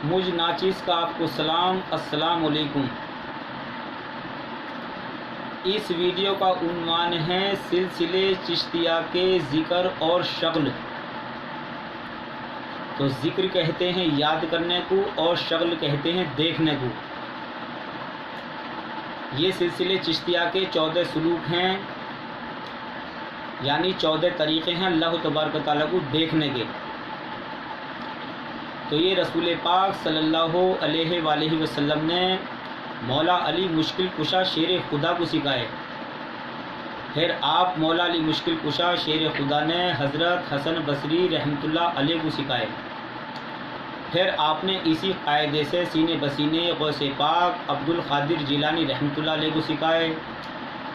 مجھ ناچیز کا آپ کو سلام، السلام علیکم۔ اس ویڈیو کا عنوان ہے سلسلے چشتیہ کے ذکر اور شغل۔ تو ذکر کہتے ہیں یاد کرنے کو اور شغل کہتے ہیں دیکھنے کو۔ یہ سلسلے چشتیہ کے 14 سلوک ہیں، یعنی 14 طریقے ہیں اللہ تبارک و تعالیٰ کو دیکھنے کے۔ تو یہ رسول پاک صلی اللہ علیہ وآلہ وسلم نے مولا علی مشکل کشا شیر خدا کو سکھائے۔ پھر آپ مولا علی مشکل کشا شیر خدا نے حضرت حسن بصری رحمۃ اللہ علیہ کو سکھائے۔ پھر آپ نے اسی قاعدے سے سینے بسینے غوث پاک عبد القادر جیلانی رحمۃ اللہ علیہ کو سکھائے۔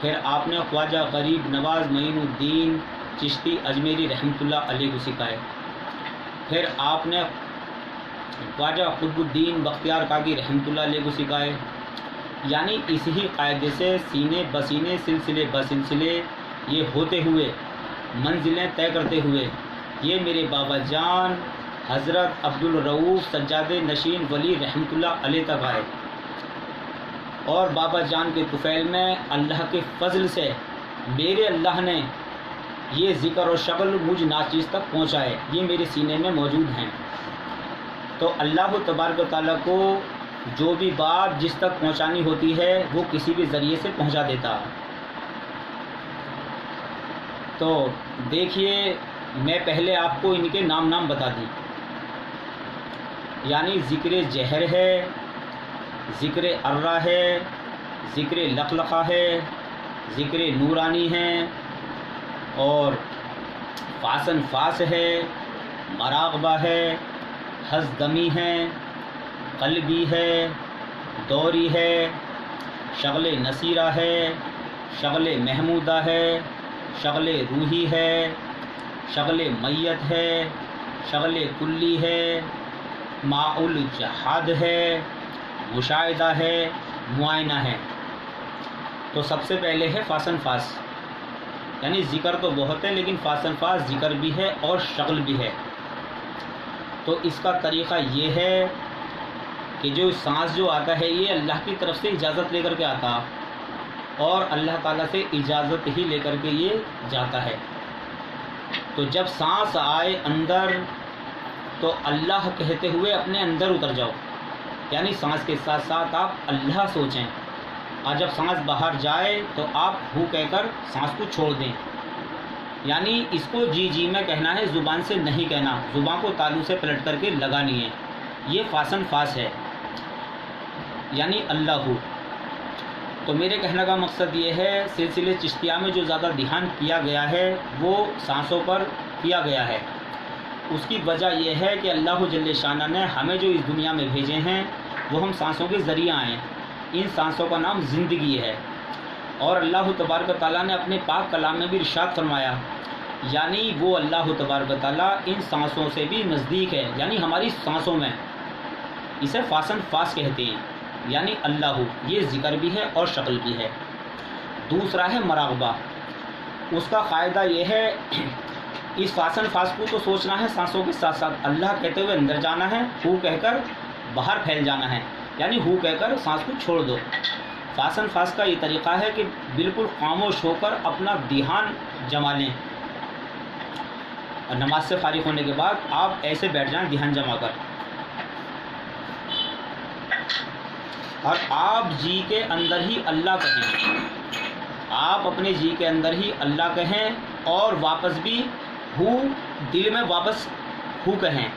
پھر آپ نے خواجہ غریب نواز معین الدین چشتی اجمیری رحمۃ اللہ علیہ کو سکھائے۔ پھر آپ نے خواجہ قطب الدین بختیار کاکی رحمۃ اللہ علیہ کو سکھائے۔ یعنی اسی قاعدے سے سینے بسینے سلسلے بسلسلے یہ ہوتے ہوئے منزلیں طے کرتے ہوئے یہ میرے بابا جان حضرت عبد الرؤوف سجاد نشین ولی رحمۃ اللہ علیہ تک آئے، اور بابا جان کے طفیل میں اللہ کے فضل سے میرے اللہ نے یہ ذکر و شغل مجھ ناچیز تک پہنچائے، یہ میرے سینے میں موجود ہیں۔ تو اللہ تبارک و تعالیٰ کو جو بھی بات جس تک پہنچانی ہوتی ہے وہ کسی بھی ذریعے سے پہنچا دیتا۔ تو دیکھیے، میں پہلے آپ کو ان کے نام بتا دوں، یعنی ذکر جہر ہے، ذکر ارہ ہے، ذکر لخلقہ ہے، ذکر نورانی ہے، اور فاسن فاس ہے، مراقبہ ہے، حزدمی ہے، قلبی ہے، دوری ہے، شغل نصیرہ ہے، شغل محمودہ ہے، شغل روحی ہے، شغل میت ہے، شغل کلی ہے، معول جہاد ہے، مشاہدہ ہے، معائنہ ہے۔ تو سب سے پہلے ہے فاسن فاس، یعنی ذکر تو بہت ہے لیکن فاسن فاس ذکر بھی ہے اور شغل بھی ہے۔ تو اس کا طریقہ یہ ہے کہ جو سانس جو آتا ہے یہ اللہ کی طرف سے اجازت لے کر کے آتا، اور اللہ تعالیٰ سے اجازت ہی لے کر کے یہ جاتا ہے۔ تو جب سانس آئے اندر تو اللہ کہتے ہوئے اپنے اندر اتر جاؤ، یعنی سانس کے ساتھ ساتھ آپ اللہ سوچیں، اور جب سانس باہر جائے تو آپ ہو کہہ کر سانس کو چھوڑ دیں، یعنی اس کو جی جی میں کہنا ہے، زبان سے نہیں کہنا، زبان کو تالو سے پلٹ کر کے لگانی ہے۔ یہ فاسن فاس ہے، یعنی اللہ ہو۔ تو میرے کہنے کا مقصد یہ ہے، سلسلے چشتیہ میں جو زیادہ دھیان کیا گیا ہے وہ سانسوں پر کیا گیا ہے۔ اس کی وجہ یہ ہے کہ اللہ جل شانہ نے ہمیں جو اس دنیا میں بھیجے ہیں وہ ہم سانسوں کے ذریعہ آئے، ان سانسوں کا نام زندگی ہے۔ اور اللہ تبارک و تعالیٰ نے اپنے پاک کلام میں بھی ارشاد فرمایا، یعنی وہ اللہ تبارک و تعالیٰ ان سانسوں سے بھی نزدیک ہے، یعنی ہماری سانسوں میں، اسے فاسن فاس کہتے ہیں، یعنی اللہ، یہ ذکر بھی ہے اور شغل بھی ہے۔ دوسرا ہے مراقبہ، اس کا قاعدہ یہ ہے، اس فاسن فاس کو تو سوچنا ہے سانسوں کے ساتھ ساتھ، اللہ کہتے ہوئے اندر جانا ہے، ہو کہہ کر باہر پھیل جانا ہے، یعنی ہو کہہ کر سانس کو چھوڑ دو۔ فاسن فاس کا یہ طریقہ ہے کہ بالکل خاموش ہو کر اپنا دھیان جما لیں، اور نماز سے فارغ ہونے کے بعد آپ ایسے بیٹھ جائیں دھیان جما کر، اور آپ جی کے اندر ہی اللہ کہیں، آپ اپنے جی کے اندر ہی اللہ کہیں، اور واپس بھی ہو دل میں واپس ہو کہیں،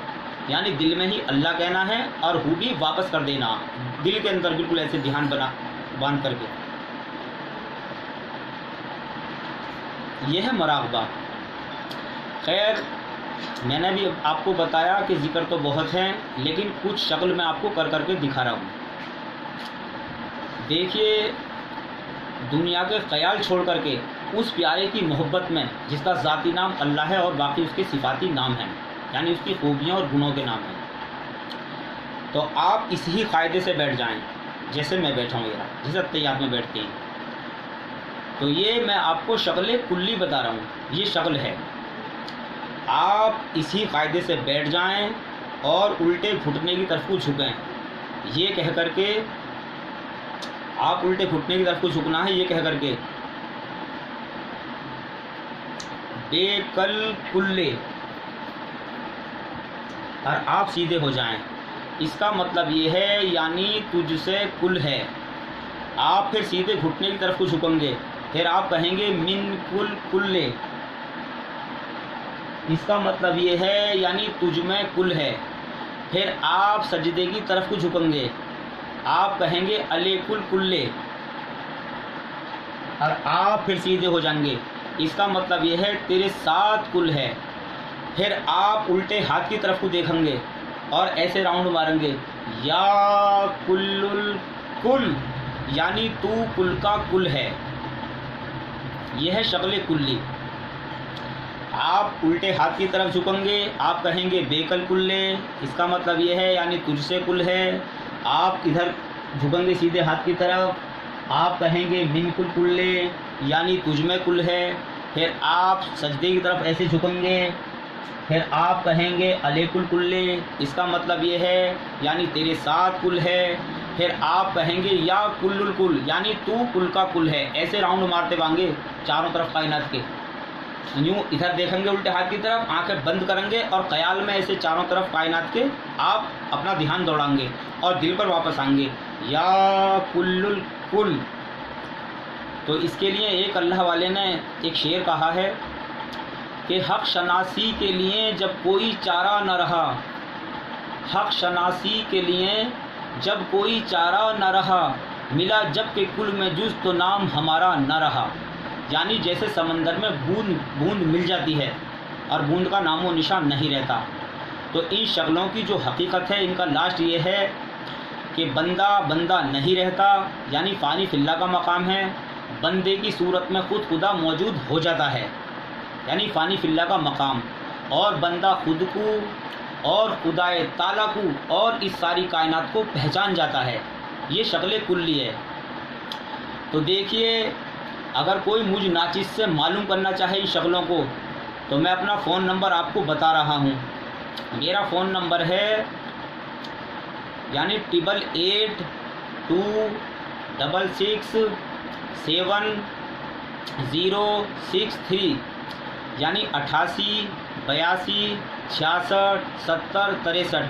یعنی دل میں ہی اللہ کہنا ہے اور ہو بھی واپس کر دینا دل کے اندر، بالکل ایسے دھیان باندھ کر کے۔ یہ ہے مراقبہ۔ خیر، میں نے بھی آپ کو بتایا کہ ذکر تو بہت ہیں لیکن کچھ شکل میں آپ کو کر کر کے دکھا رہا ہوں۔ دیکھیے، دنیا کے خیال چھوڑ کر کے اس پیارے کی محبت میں جس کا ذاتی نام اللہ ہے اور باقی اس کے صفاتی نام ہیں، یعنی اس کی خوبیاں اور گنوں کے نام ہیں، تو آپ اسی قاعدے سے بیٹھ جائیں جیسے میں بیٹھا ہوں، جیسے تیار میں بیٹھتے ہیں۔ تو یہ میں آپ کو شکل کلی بتا رہا ہوں، یہ شکل ہے، آپ اسی قاعدے سے بیٹھ جائیں اور الٹے گھٹنے کی طرف کو جھکیں، یہ کہہ کر کے آپ الٹے گھٹنے کی طرف کو جھکنا ہے، یہ کہہ کر کے بے کل کلے، اور آپ سیدھے ہو جائیں۔ اس کا مطلب یہ ہے یعنی تجھ سے کل ہے، آپ پھر سیدھے گھٹنے کی طرف کو جھکیں گے، پھر آپ کہیں گے من کل کلے، اس کا مطلب یہ ہے یعنی تجھ میں کل ہے، پھر آپ سجدے کی طرف کو جھکیں گے، آپ کہیں گے علی کل کلے، اور آپ پھر سیدھے ہو جائیں گے، اس کا مطلب یہ ہے تیرے ساتھ کل ہے، پھر آپ الٹے ہاتھ کی طرف کو دیکھیں گے اور ایسے راؤنڈ ماریں گے، یا کل الکل یعنی تو کل کا کل ہے، یہ ہے شکل کلی۔ آپ الٹے ہاتھ کی طرف جھکیں گے، آپ کہیں گے بے کل کلے، اس کا مطلب یہ ہے یعنی تجھ سے کل ہے، آپ ادھر جھکیں گے سیدھے ہاتھ کی طرف، آپ کہیں گے من کل کلے یعنی تجھ میں کل ہے، پھر آپ سجدے کی طرف ایسے جھکیں گے، پھر آپ کہیں گے علی کل کلے، اس کا مطلب یہ ہے یعنی تیرے ساتھ کل ہے، پھر آپ کہیں گے یا کل الکل یعنی تو کل کا کل ہے، ایسے راؤنڈ مارتے وانگے چاروں طرف کائنات کے، یوں ادھر دیکھیں گے الٹے ہاتھ کی طرف، آنکھیں بند کریں گے اور خیال میں ایسے چاروں طرف کائنات کے آپ اپنا دھیان دوڑائیں گے اور دل پر واپس آئیں گے، یا کل الکل۔ تو اس کے لیے ایک اللہ والے نے ایک شعر کہا ہے کہ حق شناسی کے لیے جب کوئی چارہ نہ رہا، حق شناسی کے لیے جب کوئی چارہ نہ رہا، ملا جب کہ کل میں جز تو نام ہمارا نہ رہا، یعنی جیسے سمندر میں بوند مل جاتی ہے اور بوند کا نام و نشان نہیں رہتا، تو ان شکلوں کی جو حقیقت ہے ان کا لاسٹ یہ ہے کہ بندہ نہیں رہتا، یعنی فانی فی اللہ کا مقام ہے، بندے کی صورت میں خود خدا موجود ہو جاتا ہے، یعنی فانی فی اللہ کا مقام، اور بندہ خود کو اور خدا تعالیٰ کو اور اس ساری کائنات کو پہچان جاتا ہے، یہ شکل کلی ہے۔ تو دیکھیے اگر کوئی مجھ ناچیز سے معلوم کرنا چاہے ان شکلوں کو تو میں اپنا فون نمبر آپ کو بتا رہا ہوں، میرا فون نمبر ہے یعنی 8826676063 یعنی 88 82 66 70 63۔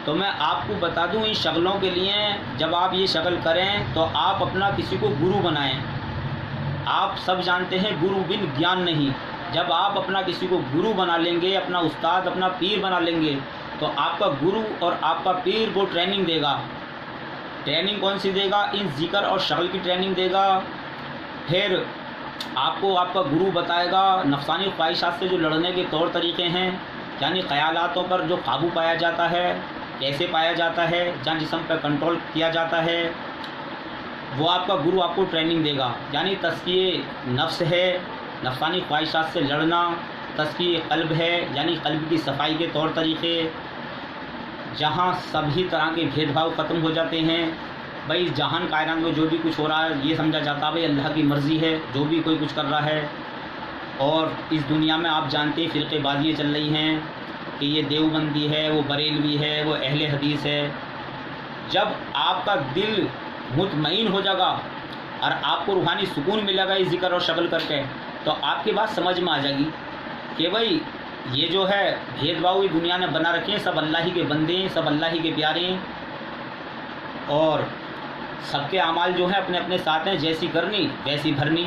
تو میں آپ کو بتا دوں ان شکلوں کے لیے جب آپ یہ شکل کریں تو آپ اپنا کسی کو گرو بنائیں، آپ سب جانتے ہیں گرو بن گیان نہیں، جب آپ اپنا کسی کو گرو بنا لیں گے، اپنا استاد اپنا پیر بنا لیں گے، تو آپ کا گرو اور آپ کا پیر وہ ٹریننگ دے گا، ٹریننگ کون سی دے گا؟ ان ذکر اور شکل کی ٹریننگ دے گا، پھر آپ کو آپ کا گرو بتائے گا نفسانی خواہشات سے جو لڑنے کے طور طریقے ہیں، یعنی خیالاتوں پر جو قابو پایا جاتا ہے، کیسے پایا جاتا ہے، جہاں جسم پر کنٹرول کیا جاتا ہے، وہ آپ کا گرو آپ کو ٹریننگ دے گا، یعنی تزکیہ نفس ہے، نفسانی خواہشات سے لڑنا، تزکیہ قلب ہے یعنی قلب کی صفائی کے طور طریقے، جہاں سبھی طرح کے بھید بھاؤ ختم ہو جاتے ہیں، بھائی جہان کائنات میں جو بھی کچھ ہو رہا ہے یہ سمجھا جاتا ہے بھائی اللہ کی مرضی ہے، جو بھی کوئی کچھ کر رہا ہے، اور اس دنیا میں آپ جانتے ہیں فرقے بازیاں چل رہی ہیں کہ یہ دیوبندی ہے، وہ بریلوی ہے، وہ اہل حدیث ہے، جب آپ کا دل مطمئن ہو جائے گا اور آپ کو روحانی سکون ملے گا اس ذکر اور شکل کر کے، تو آپ کی بات سمجھ میں آ جائے گی کہ بھائی یہ جو ہے بھید بھاؤ یہ دنیا نے بنا رکھے ہیں، سب اللہ ہی کے بندے ہیں، سب اللہ ہی کے پیارے ہیں، اور سب کے اعمال جو ہیں اپنے اپنے ساتھ ہیں، جیسی کرنی ویسی بھرنی۔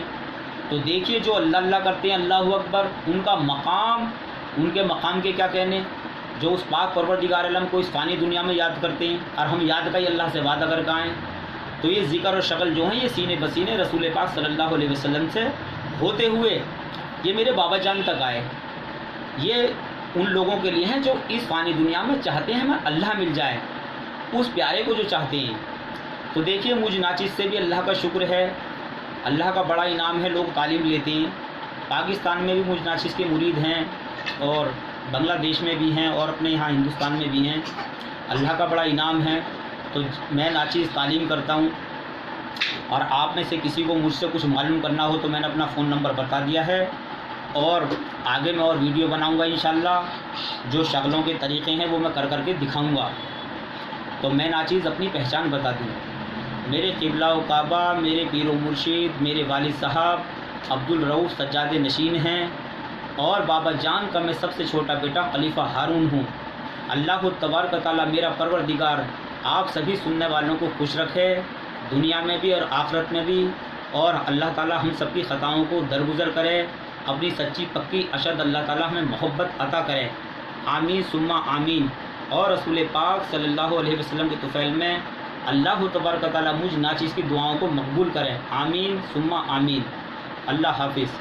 تو دیکھیے جو اللہ اللہ کرتے ہیں، اللہ اکبر، ان کا مقام، ان کے مقام کے کیا کہنے، جو اس پاک پروردگار عالم کو اس فانی دنیا میں یاد کرتے ہیں، اور ہم یاد کا ہی اللہ سے وعدہ کر کے آئیں، تو یہ ذکر اور شکل جو ہیں یہ سینے بسینے رسول پاک صلی اللہ علیہ وسلم سے ہوتے ہوئے یہ میرے بابا جان تک آئے، یہ ان لوگوں کے لیے ہیں جو اس فانی دنیا میں چاہتے ہیں ہمیں اللہ مل جائے، اس پیارے کو جو چاہتے ہیں۔ تو دیکھیے مجھ ناچیز سے بھی اللہ کا شکر ہے، اللہ کا بڑا انعام ہے، لوگ تعلیم لیتے ہیں، پاکستان میں بھی مجھ ناچیز کے مرید ہیں اور بنگلہ دیش میں بھی ہیں اور اپنے یہاں ہندوستان میں بھی ہیں، اللہ کا بڑا انعام ہے۔ تو میں ناچیز تعلیم کرتا ہوں، اور آپ میں سے کسی کو مجھ سے کچھ معلوم کرنا ہو تو میں نے اپنا فون نمبر بتا دیا ہے، اور آگے میں اور ویڈیو بناؤں گا انشاءاللہ، جو شکلوں کے طریقے ہیں وہ میں کر کر کے دکھاؤں گا۔ تو میں ناچیز اپنی پہچان بتا دوں۔ میرے قبلہ و کعبہ میرے پیر و مرشید میرے والد صاحب عبدالرؤوف سجاد نشین ہیں، اور بابا جان کا میں سب سے چھوٹا بیٹا خلیفہ ہارون ہوں۔ اللہ تبارک و تعالیٰ میرا پروردگار آپ سبھی سننے والوں کو خوش رکھے، دنیا میں بھی اور آخرت میں بھی، اور اللہ تعالیٰ ہم سب کی خطاؤں کو درگزر کرے، اپنی سچی پکی اشد اللہ تعالیٰ ہمیں محبت عطا کرے، آمین ثم آمین۔ اور رسول پاک صلی اللہ علیہ وسلم کے طفیل میں اللہ تبارک و تعالیٰ مجھ ناچیز کی دعاؤں کو مقبول کرے، آمین ثم آمین۔ اللہ حافظ۔